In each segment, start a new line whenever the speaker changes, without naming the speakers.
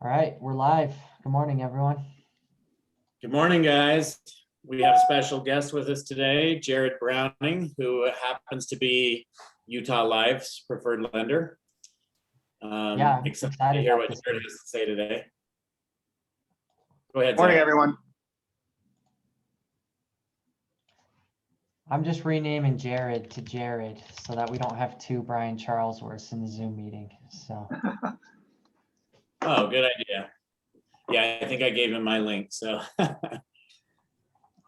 All right, we're live. Good morning, everyone.
Good morning, guys. We have a special guest with us today, Jared Browning, who happens to be Utah Life's preferred lender.
Yeah, I'm
excited
excited
to hear
about
what
this.
Jared has to say today. Go ahead,
Morning,
Zach.
everyone.
I'm just renaming Jared to Jared so that we don't have two Brian Charlesworths in the Zoom meeting. So
Oh, good idea. Yeah, I think I gave him my link, so.
I was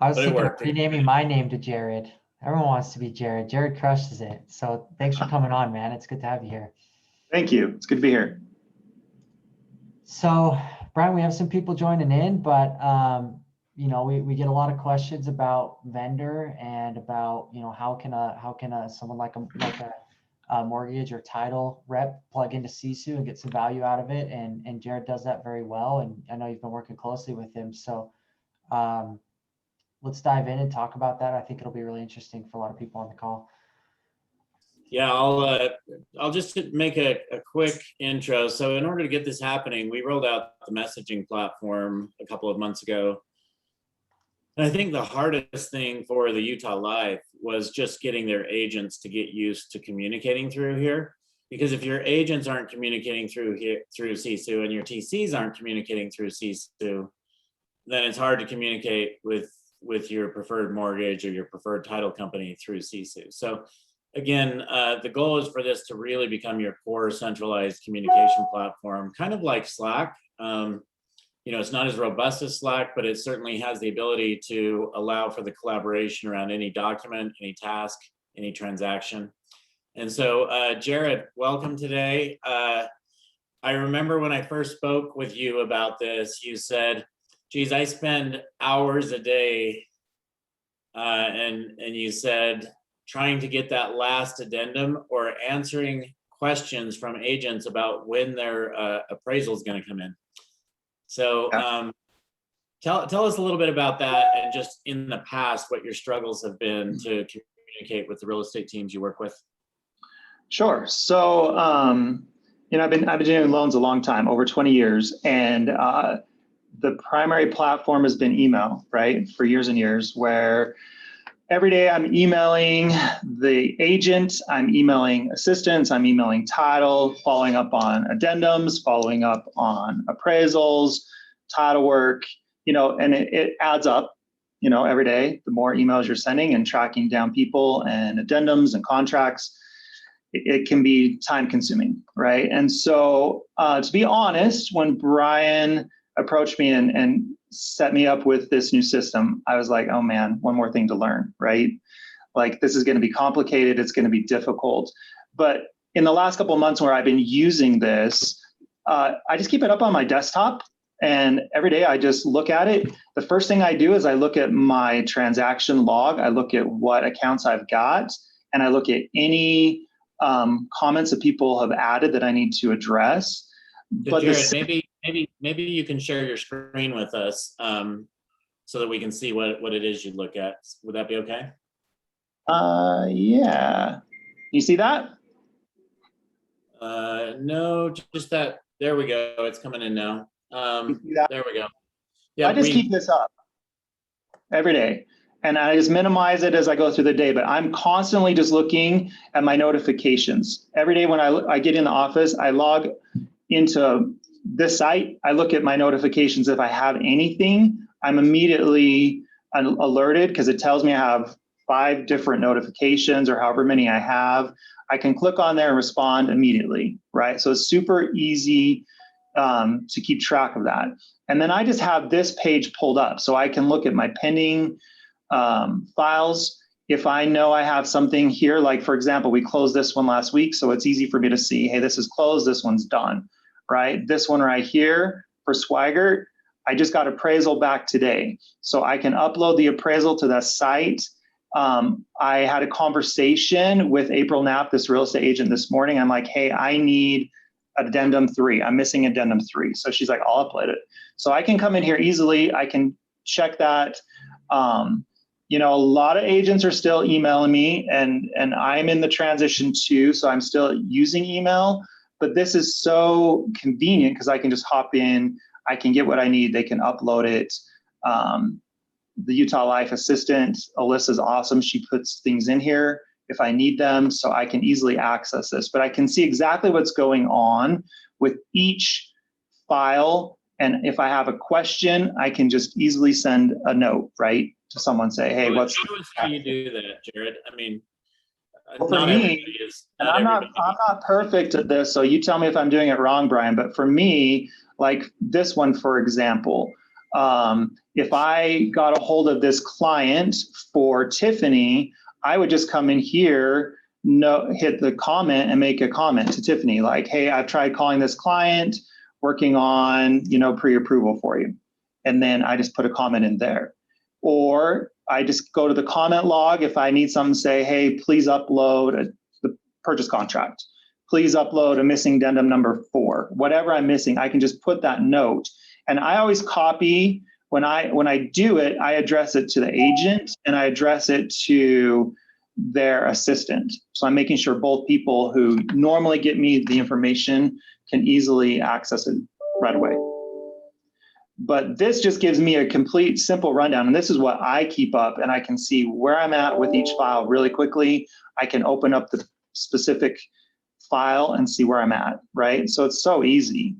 But it
thinking of
worked.
renaming my name to Jared. Everyone wants to be Jared. Jared crushes it. So thanks for coming on, man. It's good to have you here.
Thank you. It's good to be here.
So Brian, we have some people joining in, but we get a lot of questions about vendor and about how can someone like a mortgage or title rep plug into Sisu and get some value out of it, and Jared does that very well, and I know you've been working closely with him. So let's dive in and talk about that. I think it'll be really interesting for a lot of people on the call.
Yeah, I'll just make a quick intro. So in order to get this happening, we rolled out the messaging platform a couple of months ago. And I think the hardest thing for the Utah Life was just getting their agents to get used to communicating through here. Because if your agents aren't communicating through Sisu and your TCs aren't communicating through Sisu, then it's hard to communicate with your preferred mortgage or your preferred title company through Sisu. So again, the goal is for this to really become your core centralized communication platform, kind of like Slack. It's not as robust as Slack, but it certainly has the ability to allow for the collaboration around any document, any task, any transaction. And so, Jared, welcome today. I remember when I first spoke with you about this, you said, geez, I spend hours a day, and you said, trying to get that last addendum or answering questions from agents about when their appraisal is going to come in. So tell us a little bit about that, and just in the past, what your struggles have been to communicate with the real estate teams you work with.
Sure. So, I've been doing loans a long time, over 20 years, and the primary platform has been email, right, for years and years, where every day I'm emailing the agent, I'm emailing assistants, I'm emailing title, following up on addendums, following up on appraisals, title work, and it adds up, every day. The more emails you're sending and tracking down people and addendums and contracts, it can be time consuming, right? And so to be honest, when Brian approached me and set me up with this new system, I was like, oh man, one more thing to learn, right? Like, this is going to be complicated. It's going to be difficult. But in the last couple of months where I've been using this, I just keep it up on my desktop. And every day I just look at it. The first thing I do is I look at my transaction log. I look at what accounts I've got, and I look at any comments that people have added that I need to address.
So
but
Jared, maybe you can share your screen with us so that we can see what it is you look at. Would that be okay?
Yeah. You see that?
No, just that. There we go. It's coming in now. There we go.
Yeah, I just keep this up every day, and I just minimize it as I go through the day, but I'm constantly just looking at my notifications. Every day when I get in the office, I log into this site, I look at my notifications. If I have anything, I'm immediately alerted because it tells me I have 5 different notifications or however many I have. I can click on there and respond immediately, right? So it's super easy to keep track of that. And then I just have this page pulled up so I can look at my pending files. If I know I have something here, like for example, we closed this one last week, so it's easy for me to see, hey, this is closed, this one's done, right? This one right here for Swigert, I just got appraisal back today. So I can upload the appraisal to that site. I had a conversation with April Knapp, this real estate agent, this morning. I'm like, hey, I need addendum 3. I'm missing addendum 3. So she's like, I'll upload it. So I can come in here easily. I can check that. A lot of agents are still emailing me, and I'm in the transition too. So I'm still using email, But this is so convenient because I can just hop in, I can get what I need, they can upload it. The Utah Life Assistant, Alyssa's awesome. She puts things in here if I need them, so I can easily access this. But I can see exactly what's going on with each file. And if I have a question, I can just easily send a note, right, to someone, say, hey, what's...
Show us how you do that, Jared. I mean,
well, for
not
me,
everybody is.
and I'm not perfect at this, so you tell me if I'm doing it wrong, Brian, but for me, like this one, for example, if I got a hold of this client for Tiffany, I would just come in here, hit the comment and make a comment to Tiffany, like, hey, I've tried calling this client, working on, pre-approval for you. And then I just put a comment in there. Or I just go to the comment log if I need something, say, hey, please upload the purchase contract. Please upload a missing addendum number 4. Whatever I'm missing, I can just put that note. And I always copy, when I do it, I address it to the agent and I address it to their assistant. So I'm making sure both people who normally get me the information can easily access it right away. But this just gives me a complete simple rundown. And this is what I keep up, and I can see where I'm at with each file really quickly. I can open up the specific file and see where I'm at, right? So it's so easy.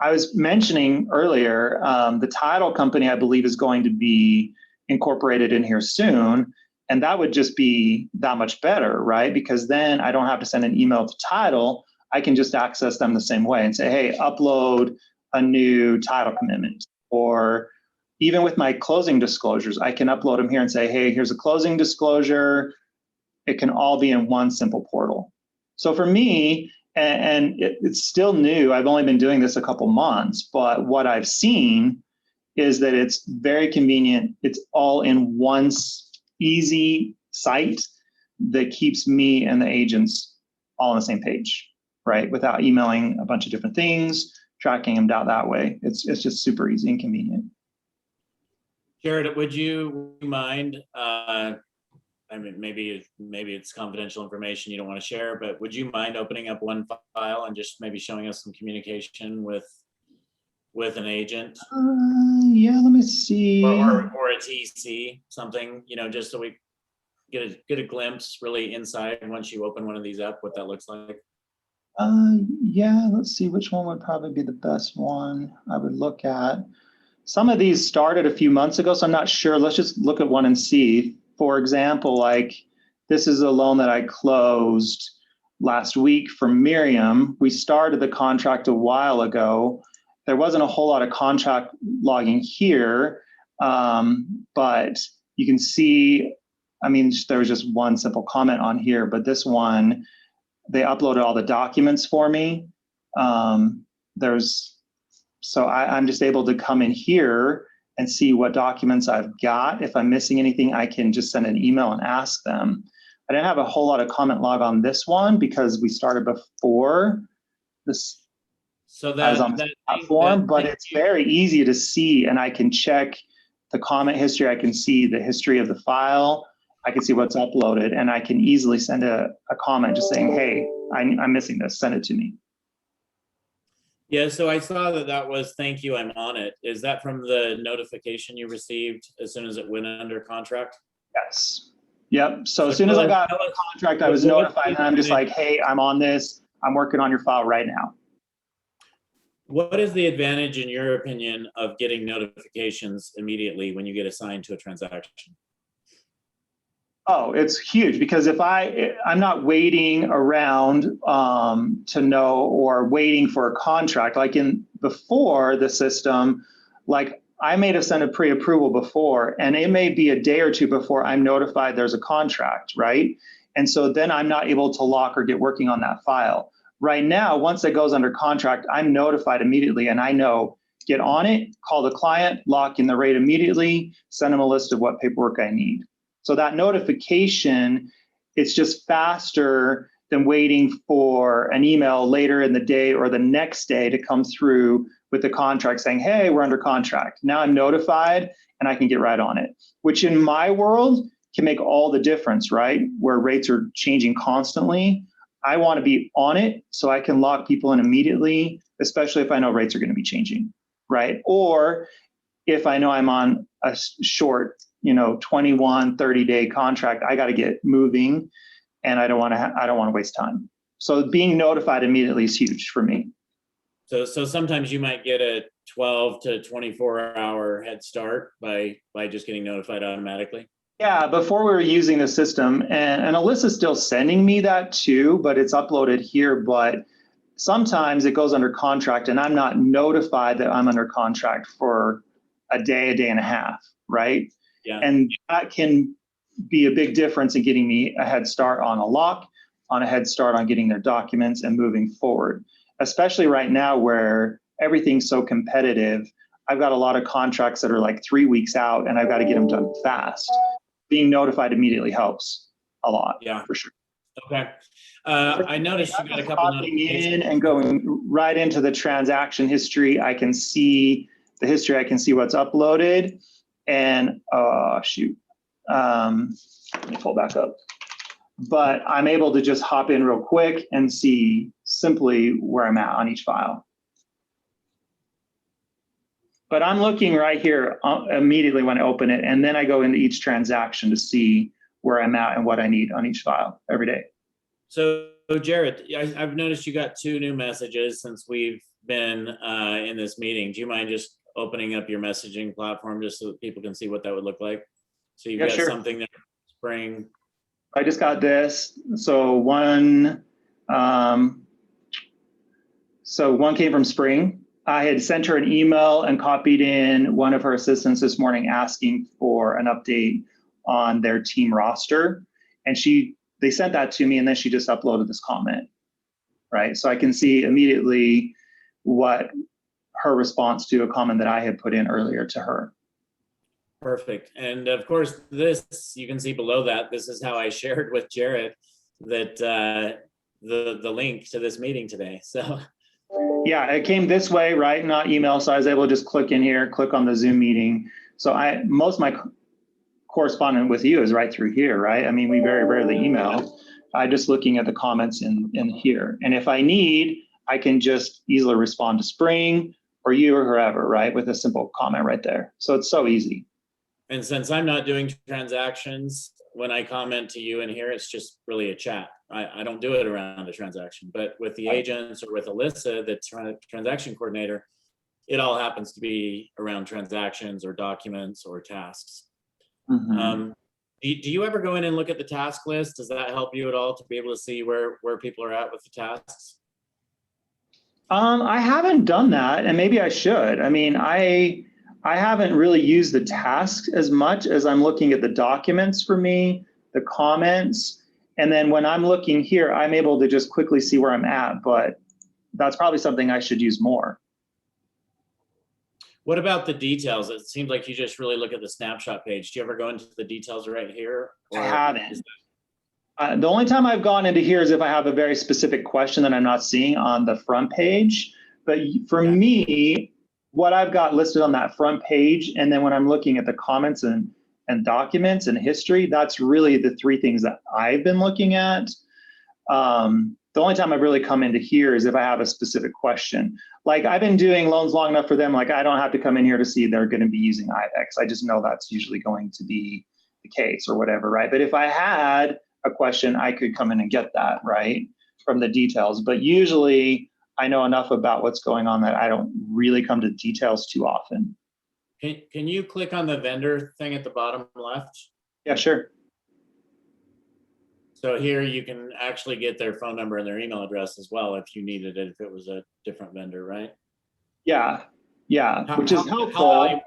I was mentioning earlier, the title company, I believe, is going to be incorporated in here soon. And that would just be that much better, right? Because then I don't have to send an email to title. I can just access them the same way and say, hey, upload a new title commitment. Or even with my closing disclosures, I can upload them here and say, hey, here's a closing disclosure. It can all be in one simple portal. So for me, and it's still new, I've only been doing this a couple months, but what I've seen is that it's very convenient. It's all in one easy site that keeps me and the agents all on the same page, right? Without emailing a bunch of different things, tracking them down that way. It's just super easy and convenient.
Jared, would you mind, I mean, maybe it's confidential information you don't want to share, but would you mind opening up one file and just maybe showing us some communication with an agent?
Yeah, let me see.
Or a TC, something, just so we get a glimpse really inside once you open one of these up, what that looks like.
Yeah, let's see which one would probably be the best one I would look at. Some of these started a few months ago, so I'm not sure. Let's just look at one and see. For example, like this is a loan that I closed last week for Miriam. We started the contract a while ago. There wasn't a whole lot of contract logging here, but you can see, I mean, there was just one simple comment on here, but this one, they uploaded all the documents for me. I'm just able to come in here and see what documents I've got. If I'm missing anything, I can just send an email and ask them. I didn't have a whole lot of comment log on this one because we started before this.
So
I was on the platform, but it's very easy to see, and I can check the comment history. I can see the history of the file. I can see what's uploaded, and I can easily send a comment just saying, hey, I'm missing this, send it to me.
Yeah, so I saw that was thank you, I'm on it. Is that from the notification you received as soon as it went under contract?
Yes. Yep. So as soon as I got a contract, I was notified, and I'm just like, hey, I'm on this. I'm working on your file right now.
What is the advantage, in your opinion, of getting notifications immediately when you get assigned to a transaction?
Oh, it's huge, because if I'm not waiting around to know, or waiting for a contract, like before the system, like I may have sent a pre-approval before, and it may be a day or two before I'm notified there's a contract, right? And so then I'm not able to lock or get working on that file. Right now, once it goes under contract, I'm notified immediately, and I know, get on it, call the client, lock in the rate immediately, send them a list of what paperwork I need. So that notification, it's just faster than waiting for an email later in the day or the next day to come through with the contract saying, hey, we're under contract. Now I'm notified and I can get right on it, which in my world can make all the difference, right? Where rates are changing constantly. I want to be on it so I can lock people in immediately, especially if I know rates are going to be changing, right? Or if I know I'm on a short, 21, 30-day contract, I got to get moving, and I don't want to waste time. So being notified immediately is huge for me.
So sometimes you might get a 12 to 24 hour head start by just getting notified automatically.
Yeah, before we were using the system, and Alyssa's still sending me that too, but it's uploaded here. But sometimes it goes under contract, and I'm not notified that I'm under contract for a day and a half, right?
Yeah.
And that can be a big difference in getting me a head start on a lock, on a head start on getting their documents and moving forward. Especially right now where everything's so competitive. I've got a lot of contracts that are like 3 weeks out, and I've got to get them done fast. Being notified immediately helps a lot.
Yeah,
for sure.
Okay. I noticed you got a couple notifications.
In and going right into the transaction history. I can see the history. I can see what's uploaded. And let me pull back up. But I'm able to just hop in real quick and see simply where I'm at on each file. But I'm looking right here immediately when I open it, and then I go into each transaction to see where I'm at and what I need on each file every day.
So Jared, I've noticed you got 2 new messages since we've been in this meeting. Do you mind just opening up your messaging platform just so that people can see what that would look like? So you've got something there, Spring.
I just got this. So one came from Spring. I had sent her an email and copied in one of her assistants this morning asking for an update on their team roster. And they sent that to me, and then she just uploaded this comment, right? So I can see immediately what her response to a comment that I had put in earlier to her.
Perfect. And of course, this, you can see below that, this is how I shared with Jared that the link to this meeting today. So
yeah, it came this way, right? Not email. So I was able to just click in here, click on the Zoom meeting. So most of my correspondence with you is right through here, right? I mean, we very rarely email. I'm just looking at the comments in here. And if I need, I can just easily respond to Spring or you or whoever, right? With a simple comment right there. So it's so easy.
And since I'm not doing transactions, when I comment to you in here, it's just really a chat. I don't do it around a transaction, but with the agents or with Alyssa, the transaction coordinator, it all happens to be around transactions or documents or tasks. Mm-hmm. Do you ever go in and look at the task list? Does that help you at all to be able to see where people are at with the tasks?
I haven't done that, and maybe I should. I mean, I haven't really used the tasks as much as I'm looking at the documents for me, the comments, and then when I'm looking here, I'm able to just quickly see where I'm at, but that's probably something I should use more.
What about the details? It seems like you just really look at the snapshot page. Do you ever go into the details right here?
I haven't. The only time I've gone into here is if I have a very specific question that I'm not seeing on the front page. But for me, what I've got listed on that front page, and then when I'm looking at the comments and documents and history, that's really the 3 things that I've been looking at. The only time I've really come into here is if I have a specific question. Like I've been doing loans long enough for them, like I don't have to come in here to see they're going to be using IVEX. I just know that's usually going to be the case or whatever, right? But if I had a question, I could come in and get that, right, from the details. But usually I know enough about what's going on that I don't really come to details too often.
Can you click on the vendor thing at the bottom left?
Yeah, sure.
So here you can actually get their phone number and their email address as well if you needed it, if it was a different vendor, right?
Yeah, which is helpful.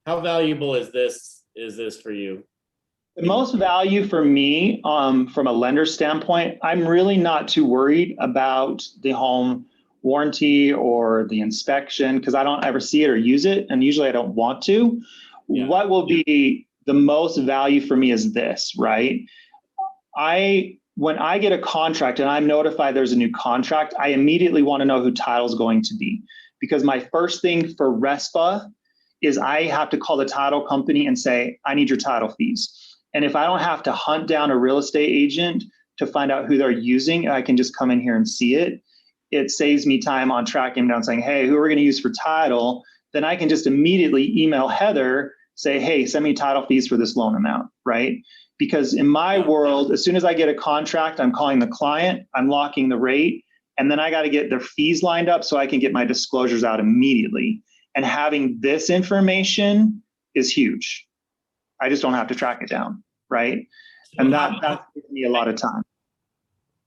How valuable is this for you?
The most value for me, from a lender standpoint, I'm really not too worried about the home warranty or the inspection because I don't ever see it or use it, and usually I don't want to. Yeah. What will be the most value for me is this, right? When I get a contract and I'm notified there's a new contract, I immediately want to know who title is going to be, because my first thing for RESPA is I have to call the title company and say, I need your title fees. And if I don't have to hunt down a real estate agent to find out who they're using. I can just come in here and see it. It saves me time on tracking down saying, hey, who are we going to use for title? Then I can just immediately email Heather, say, hey, send me title fees for this loan amount, right? Because in my world, as soon as I get a contract, I'm calling the client, I'm locking the rate, and then I got to get their fees lined up so I can get my disclosures out immediately. And having this information is huge. I just don't have to track it down, right? And that gives me a lot of time.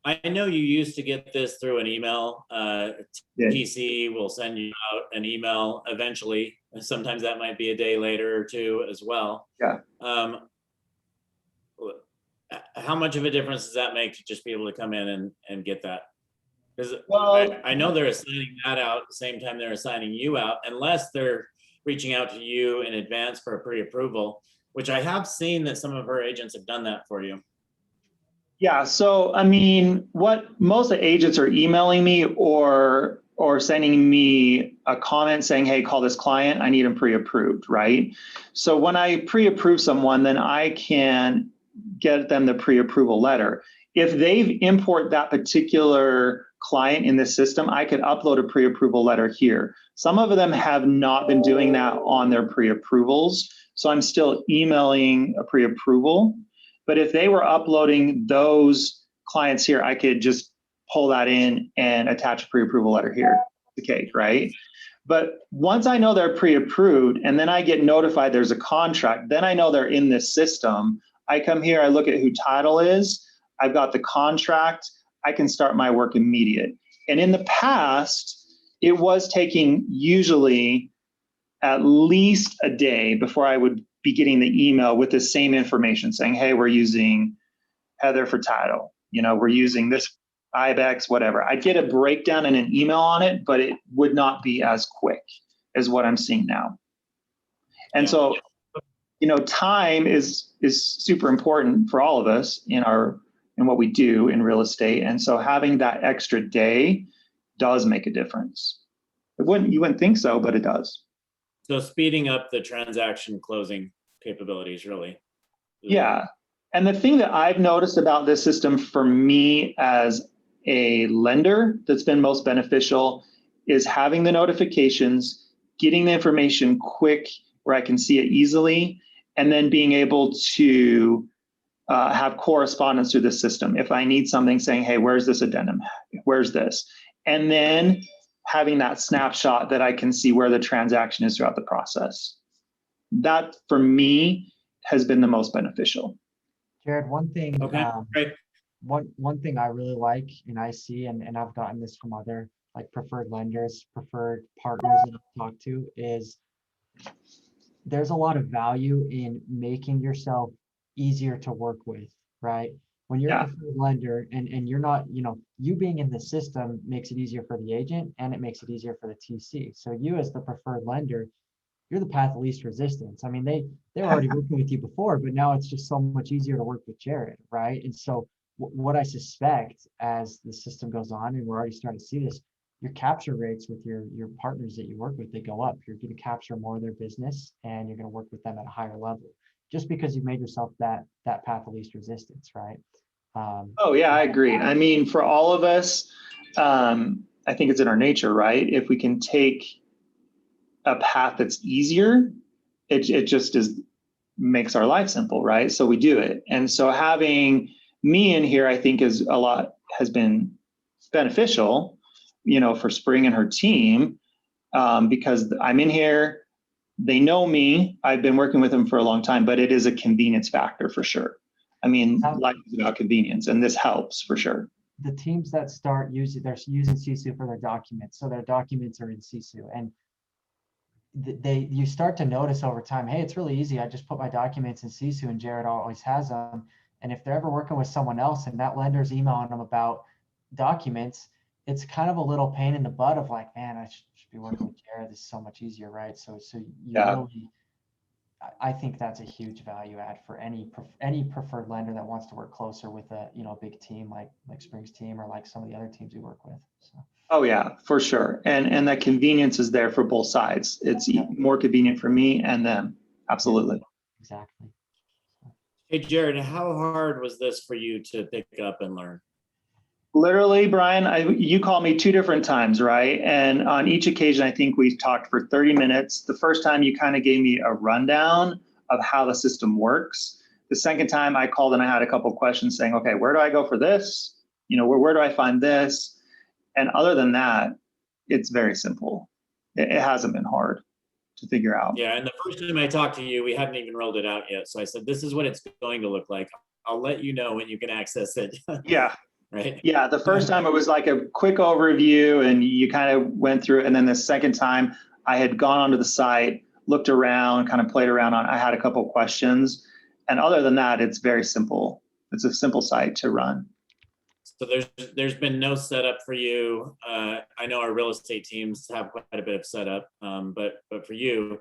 I know you used to get this through an email. TC will send you out an email eventually. Sometimes that might be a day later or two as well.
Yeah.
How much of a difference does that make to just be able to come in and get that? Because I know they're assigning that out at the same time they're assigning you out, unless they're reaching out to you in advance for a pre-approval, which I have seen that some of our agents have done that for you.
Yeah, so I mean, what most of the agents are emailing me or sending me a comment saying, hey, call this client, I need them pre-approved, right? So when I pre-approve someone, then I can get them the pre-approval letter. If they import that particular client in the system, I could upload a pre-approval letter here. Some of them have not been doing that on their pre-approvals, so I'm still emailing a pre-approval. But if they were uploading those clients here, I could just pull that in and attach a pre-approval letter here. The cake, right? But once I know they're pre-approved and then I get notified there's a contract, then I know they're in this system. I come here, I look at who title is, I've got the contract, I can start my work immediate. And in the past, it was taking usually at least a day before I would be getting the email with the same information saying, hey, we're using Heather for title. You know, we're using this IBEX, whatever. I'd get a breakdown and an email on it, but it would not be as quick as what I'm seeing now. And so, you know, time is super important for all of us in what we do in real estate. And so having that extra day does make a difference. You wouldn't think so, but it does.
So speeding up the transaction closing capabilities, really.
Yeah. And the thing that I've noticed about this system for me as a lender that's been most beneficial is having the notifications, getting the information quick where I can see it easily, and then being able to have correspondence through the system. If I need something saying, hey, where's this addendum? Where's this? And then having that snapshot that I can see where the transaction is throughout the process. That, for me, has been the most beneficial.
Jared, one thing,
Great.
one thing I really like, and I see, and I've gotten this from other like preferred lenders, preferred partners that I've talked to, is there's a lot of value in making yourself easier to work with, right? When you're a preferred lender and you're not, you know, you being in the system makes it easier for the agent and it makes it easier for the TC. So you as the preferred lender, you're the path of least resistance. I mean, they were already working with you before, but now it's just so much easier to work with Jared, right? And so what I suspect as the system goes on, and we're already starting to see this, your capture rates with your partners that you work with, they go up. You're going to capture more of their business and you're going to work with them at a higher level, just because you've made yourself that path of least resistance, right?
Oh yeah, I agree. I mean, for all of us, I think it's in our nature, right? If we can take a path that's easier, it just makes our life simple, right? So we do it. And so having me in here, I think has been beneficial, you know, for Spring and her team, because I'm in here, they know me, I've been working with them for a long time, but it is a convenience factor for sure. I mean, life is about convenience, and this helps for sure.
The teams that start using Sisu for their documents, so their documents are in Sisu, and you start to notice over time, hey, it's really easy. I just put my documents in Sisu and Jared always has them. And if they're ever working with someone else and that lender's emailing them about documents, it's kind of a little pain in the butt of like, man, I should be working with Jared. This is so much easier, right? So really, I think that's a huge value add for any preferred lender that wants to work closer with a big team like Spring's team or like some of the other teams we work with. So.
Oh yeah, for sure. And that convenience is there for both sides. It's more convenient for me and them. Absolutely.
Exactly.
Hey, Jared, how hard was this for you to pick up and learn?
Literally, Brian, you called me 2 different times, right? And on each occasion, I think we talked for 30 minutes. The first time you kind of gave me a rundown of how the system works. The second time I called and I had a couple of questions saying, okay, where do I go for this? You know, where do I find this? And other than that, it's very simple. It hasn't been hard to figure out.
Yeah, and the first time I talked to you, we hadn't even rolled it out yet. So I said, this is what it's going to look like. I'll let you know when you can access it.
Yeah.
Right?
Yeah, the first time it was like a quick overview and you kind of went through it. And then the second time I had gone onto the site, looked around, kind of played around on, I had a couple of questions. And other than that, it's very simple. It's a simple site to run.
So there's been no setup for you. I know our real estate teams have quite a bit of setup, but for you,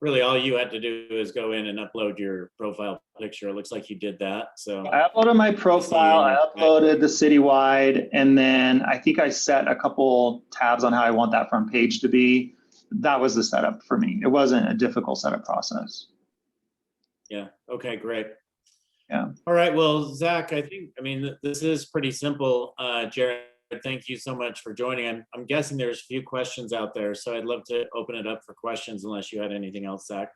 really all you had to do is go in and upload your profile picture. It looks like you did that. So
I uploaded my profile, I uploaded the citywide, and then I think I set a couple tabs on how I want that front page to be. That was the setup for me. It wasn't a difficult setup process.
yeah, okay, great.
Yeah.
All right, well, Zach, I mean, this is pretty simple. Jared, thank you so much for joining. I'm guessing there's a few questions out there, so I'd love to open it up for questions unless you had anything else, Zach.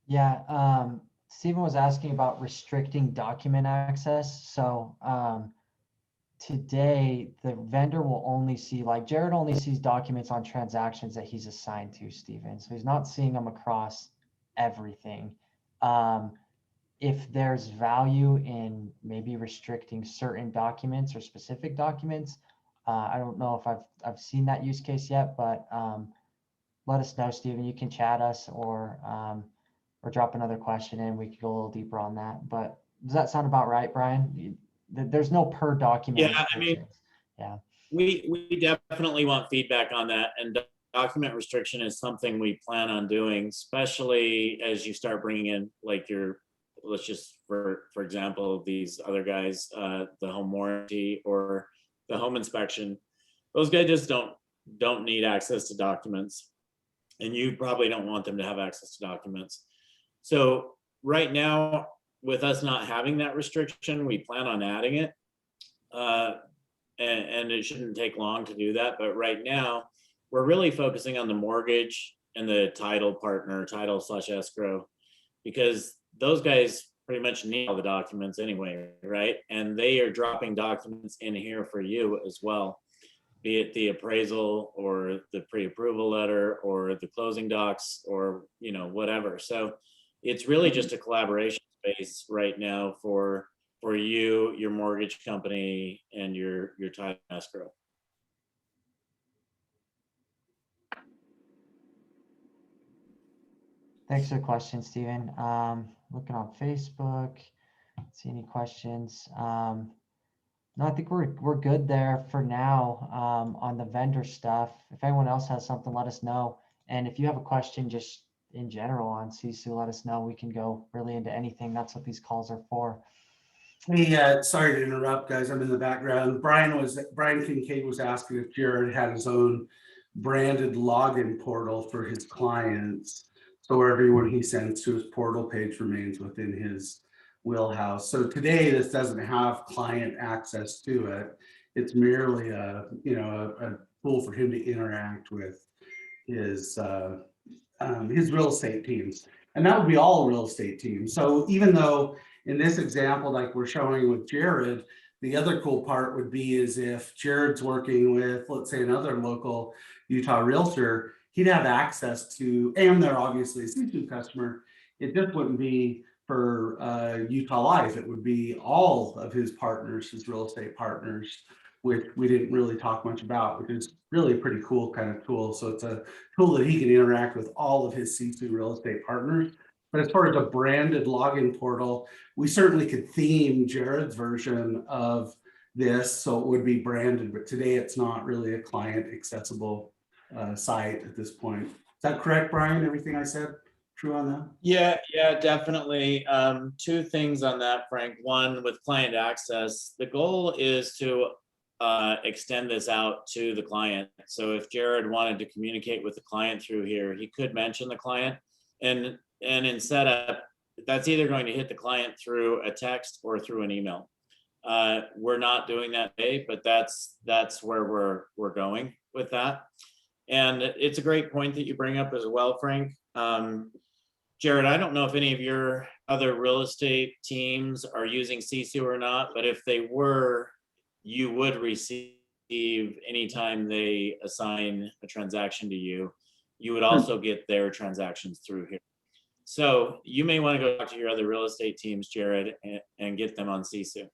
Yeah, Stephen was asking about restricting document access. So today the vendor will only see, like Jared only sees documents on transactions that he's assigned to, Stephen. So he's not seeing them across everything. If there's value in maybe restricting certain documents or specific documents, I don't know if I've seen that use case yet, but let us know, Stephen. You can chat us or drop another question in. We could go a little deeper on that. But does that sound about right, Brian? There's no per document.
Yeah, I mean,
yeah,
we definitely want feedback on that, and document restriction is something we plan on doing, especially as you start bringing in like let's just for example, these other guys, the home warranty or the home inspection. Those guys just don't need access to documents, and you probably don't want them to have access to documents. So right now, with us not having that restriction, we plan on adding it, and it shouldn't take long to do that. But right now, we're really focusing on the mortgage and the title partner, title/escrow, because those guys pretty much need all the documents anyway, right? And they are dropping documents in here for you as well, be it the appraisal or the pre-approval letter or the closing docs or whatever. So it's really just a collaboration space right now for you, your mortgage company, and your title escrow.
thanks for the question, Stephen. Looking on Facebook, see any questions. No, I think we're good there for now on the vendor stuff. If anyone else has something, let us know. And if you have a question just in general on Sisu, let us know. We can go really into anything. That's what these calls are for.
Hey, sorry to interrupt, guys. I'm in the background. Brian Kincaid was asking if Jared had his own branded login portal for his clients, so everyone he sends to his portal page remains within his wheelhouse. So today, this doesn't have client access to it. It's merely a tool for him to interact with his real estate teams, and that would be all real estate teams. So even though in this example, like we're showing with Jared, the other cool part would be is if Jared's working with, let's say, another local Utah realtor, he'd have access to, and they're obviously a Sisu customer. It just wouldn't be for Utah Life. It would be all of his partners, his real estate partners, which we didn't really talk much about, which is really a pretty cool kind of tool. So it's a tool that he can interact with all of his Sisu real estate partners. But as far as a branded login portal, we certainly could theme Jared's version of this so it would be branded, but today it's not really a client accessible site at this point. Is that correct, Brian? Everything I said true on that?
Yeah, definitely. Two things on that, Frank. One, with client access, the goal is to extend this out to the client. So if Jared wanted to communicate with the client through here, he could mention the client, and in setup, that's either going to hit the client through a text or through an email. We're not doing that today, but that's where we're going with that. And it's a great point that you bring up as well, Frank. Jared, I don't know if any of your other real estate teams are using Sisu or not, but if they were, you would receive anytime they assign a transaction to you, you would also get their transactions through here. So you may want to go talk to your other real estate teams, Jared, and get them on Sisu.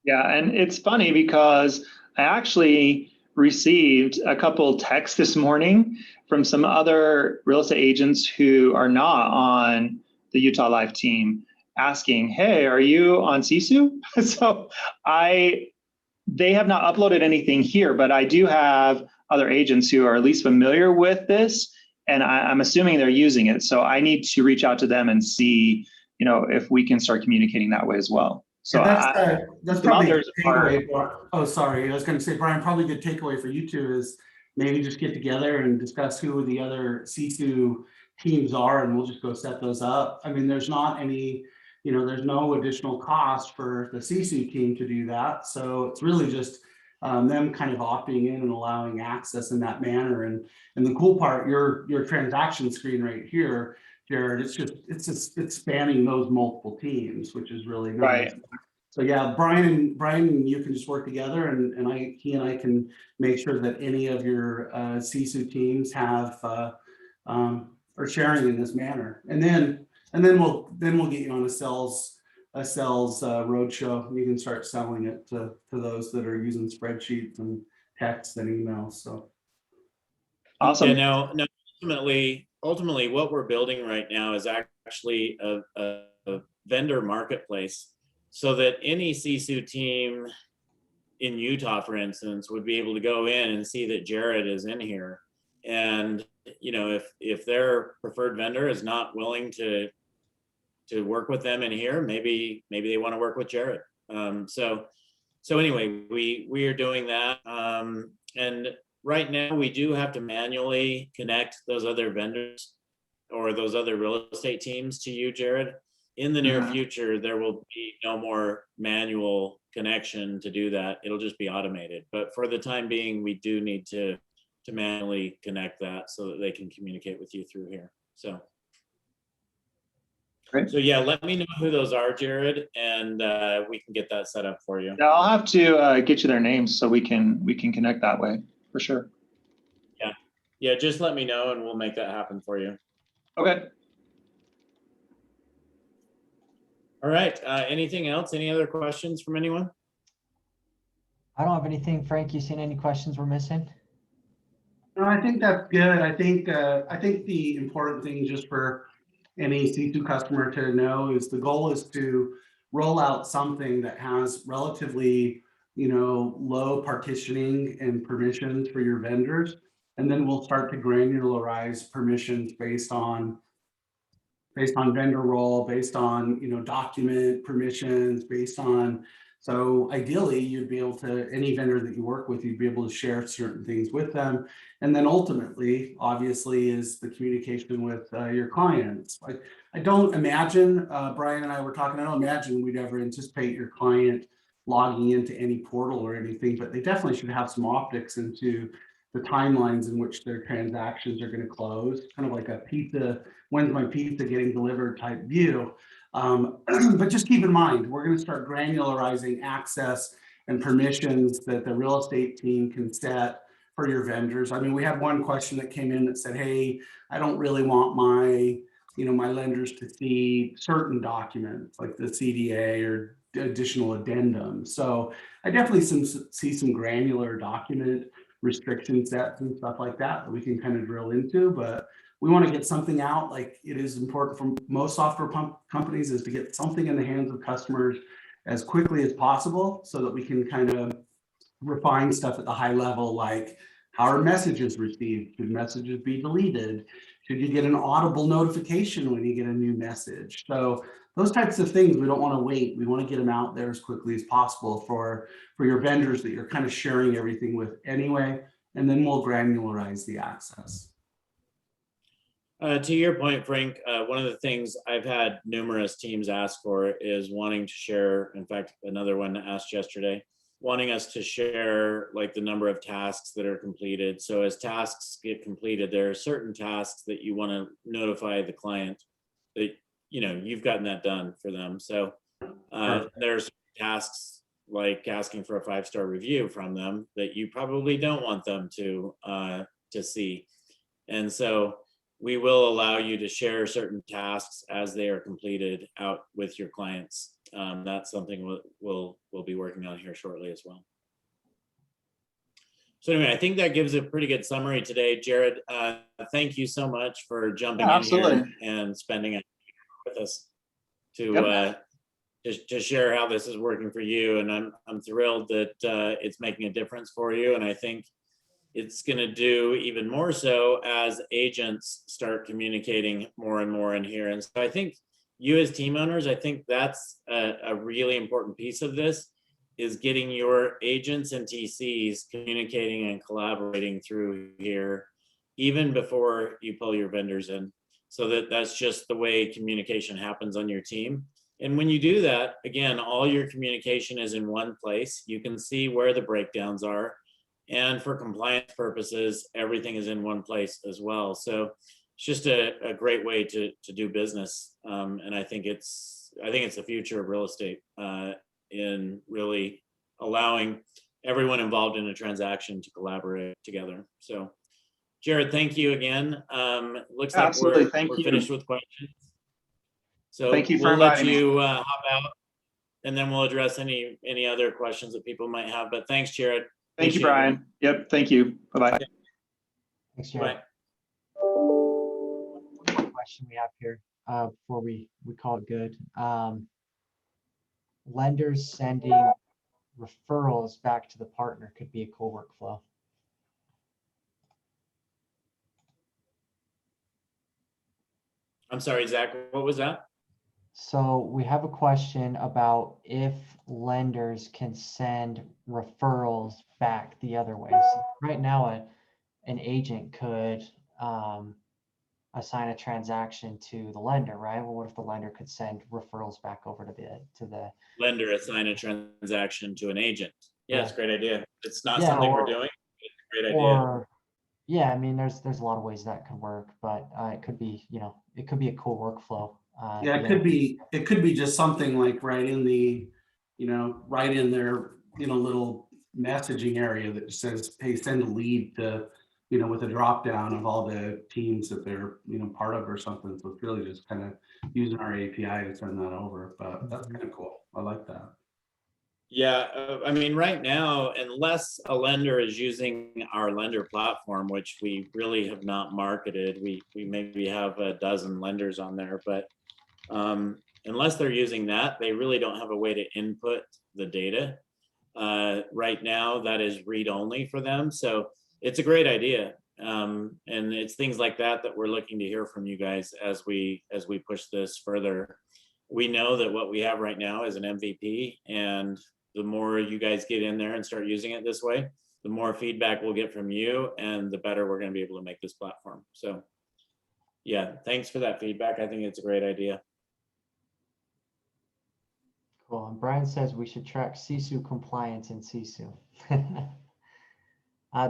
Yeah, and it's funny because I actually received a couple texts this morning from some other real estate agents who are not on the Utah Live team asking, hey, are you on Sisu? So they have not uploaded anything here, but I do have other agents who are at least familiar with this, and I'm assuming they're using it. So I need to reach out to them and see, if we can start communicating that way as well. So
that's probably a good takeaway. Oh, sorry. I was going to say, Brian, probably a good takeaway for you two is maybe just get together and discuss who the other Sisu teams are, and we'll just go set those up. I mean, there's not any, there's no additional cost for the Sisu team to do that. So it's really just them kind of opting in and allowing access in that manner. And the cool part, your transaction screen right here, Jared, it's spanning those multiple teams, which is really nice.
Right.
So yeah, Brian and you can just work together, and he and I can make sure that any of your Sisu teams have are sharing in this manner, and then we'll get you on a sales roadshow. You can start selling it to those that are using spreadsheets and text and emails. So
awesome.
Yeah, now ultimately what we're building right now is actually a vendor marketplace, so that any Sisu team in Utah, for instance, would be able to go in and see that Jared is in here. And if their preferred vendor is not willing to work with them in here, maybe they want to work with Jared. So anyway, we are doing that. And right now we do have to manually connect those other vendors or those other real estate teams to you, Jared. In the near future, there will be no more manual connection to do that. It'll just be automated. But for the time being, we do need to manually connect that so that they can communicate with you through here. So,
great.
So yeah, let me know who those are, Jared, and we can get that set up for you.
Yeah, I'll have to get you their names so we can connect that way for sure.
Yeah, just let me know and we'll make that happen for you.
Okay.
All right. Anything else? Any other questions from anyone?
I don't have anything. Frank, you seen any questions we're missing?
No, I think that's good. I think the important thing just for any Sisu customer to know is the goal is to roll out something that has relatively, low partitioning and permissions for your vendors. And then we'll start to granularize permissions based on vendor role, based on, document permissions, based on, so ideally you'd be able to, any vendor that you work with, you'd be able to share certain things with them. And then ultimately, obviously, is the communication with your clients. I don't imagine, Brian and I were talking, I don't imagine we'd ever anticipate your client logging into any portal or anything, but they definitely should have some optics into the timelines in which their transactions are going to close, kind of like a pizza, when's my pizza getting delivered type view. But just keep in mind, we're going to start granularizing access and permissions that the real estate team can set for your vendors. I mean, we had one question that came in that said, hey, I don't really want my lenders to see certain documents like the CDA or additional addendum. So I definitely see some granular document restriction sets and stuff like that we can kind of drill into, but we want to get something out. Like, it is important for most software companies is to get something in the hands of customers as quickly as possible so that we can kind of refine stuff at the high level, like how are messages received? Should messages be deleted? Should you get an audible notification when you get a new message? So those types of things, we don't want to wait. We want to get them out there as quickly as possible for your vendors that you're kind of sharing everything with anyway, and then we'll granularize the access.
To your point, Frank, one of the things I've had numerous teams ask for is wanting to share, in fact, another one asked yesterday, wanting us to share like the number of tasks that are completed. So as tasks get completed, there are certain tasks that you want to notify the client that, you know, you've gotten that done for them. So there's tasks like asking for a 5-star review from them that you probably don't want them to see. And so we will allow you to share certain tasks as they are completed out with your clients. That's something we'll be working on here shortly as well. So anyway, I think that gives a pretty good summary today. Jared, thank you so much for jumping in here and spending it with us to share how this is working for you. And I'm thrilled that it's making a difference for you. And I think it's going to do even more so as agents start communicating more and more in here. And so I think you as team owners, I think that's a really important piece of this, is getting your agents and TCs communicating and collaborating through here, even before you pull your vendors in. So that's just the way communication happens on your team. And when you do that, again, all your communication is in one place. You can see where the breakdowns are. And for compliance purposes, everything is in one place as well. So it's just a great way to do business. And I think it's the future of real estate in really allowing everyone involved in a transaction to collaborate together. So Jared, thank you again. Looks like we're finished with questions. So
thank you for
we'll let
inviting
you
me.
hop out, and then we'll address any other questions that people might have. But thanks, Jared.
Thank you, Brian. Yep. Thank you. Bye-bye.
Thanks, Jared.
Bye.
One more question we have here before we call it good. Lenders sending referrals back to the partner could be a cool workflow.
I'm sorry, Zach, what was that?
So we have a question about if lenders can send referrals back the other way. So right now, an agent could assign a transaction to the lender, right? Well, what if the lender could send referrals back over to the
Lender assign a transaction to an agent? Yeah, it's a great idea. It's not
Yeah,
something we're doing. It's a great idea.
or yeah, I mean, there's a lot of ways that could work, but it could be, it could be a cool workflow.
Yeah, it could be just something like right in the, right in their, little messaging area that says, hey, send a lead to, with a drop down of all the teams that they're, part of or something. So it's really just kind of using our API to send that over, but that's kind of cool. I like that.
Yeah, I mean, right now, unless a lender is using our lender platform, which we really have not marketed, we maybe have a dozen lenders on there, but unless they're using that, they really don't have a way to input the data. Right now, that is read only for them. So it's a great idea. And it's things like that we're looking to hear from you guys as we push this further. We know that what we have right now is an MVP, and the more you guys get in there and start using it this way, the more feedback we'll get from you, and the better we're going to be able to make this platform. So yeah, thanks for that feedback. I think it's a great idea.
Cool. And Brian says we should track Sisu compliance in Sisu.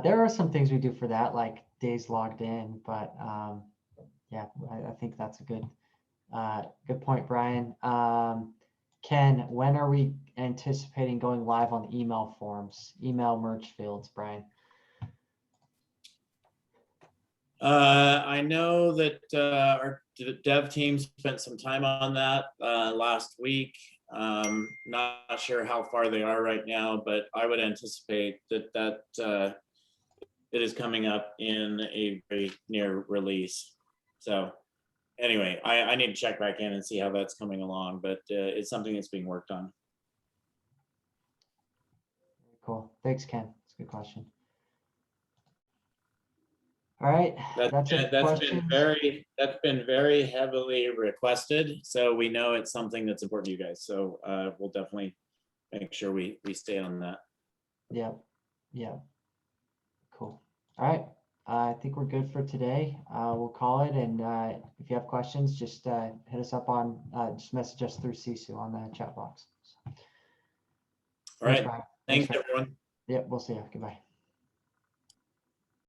There are some things we do for that, like days logged in, but yeah, I think that's a good point, Brian. Ken, when are we anticipating going live on the email forms, email merge fields, Brian?
I know that our dev team spent some time on that last week. Not sure how far they are right now, but I would anticipate that it is coming up in a very near release. So anyway, I need to check back in and see how that's coming along, but it's something that's being worked on.
Cool. Thanks, Ken. That's a good question. All right. That's
been very heavily requested. So we know it's something that's important to you guys. So we'll definitely make sure we stay on that.
Yeah. Yeah. Cool. All right. I think we're good for today. We'll call it. And if you have questions, just hit us up on, just message us through Sisu on the chat box.
All right.
Brian.
Thanks,
Brian.
everyone.
Yep, we'll see you. Goodbye.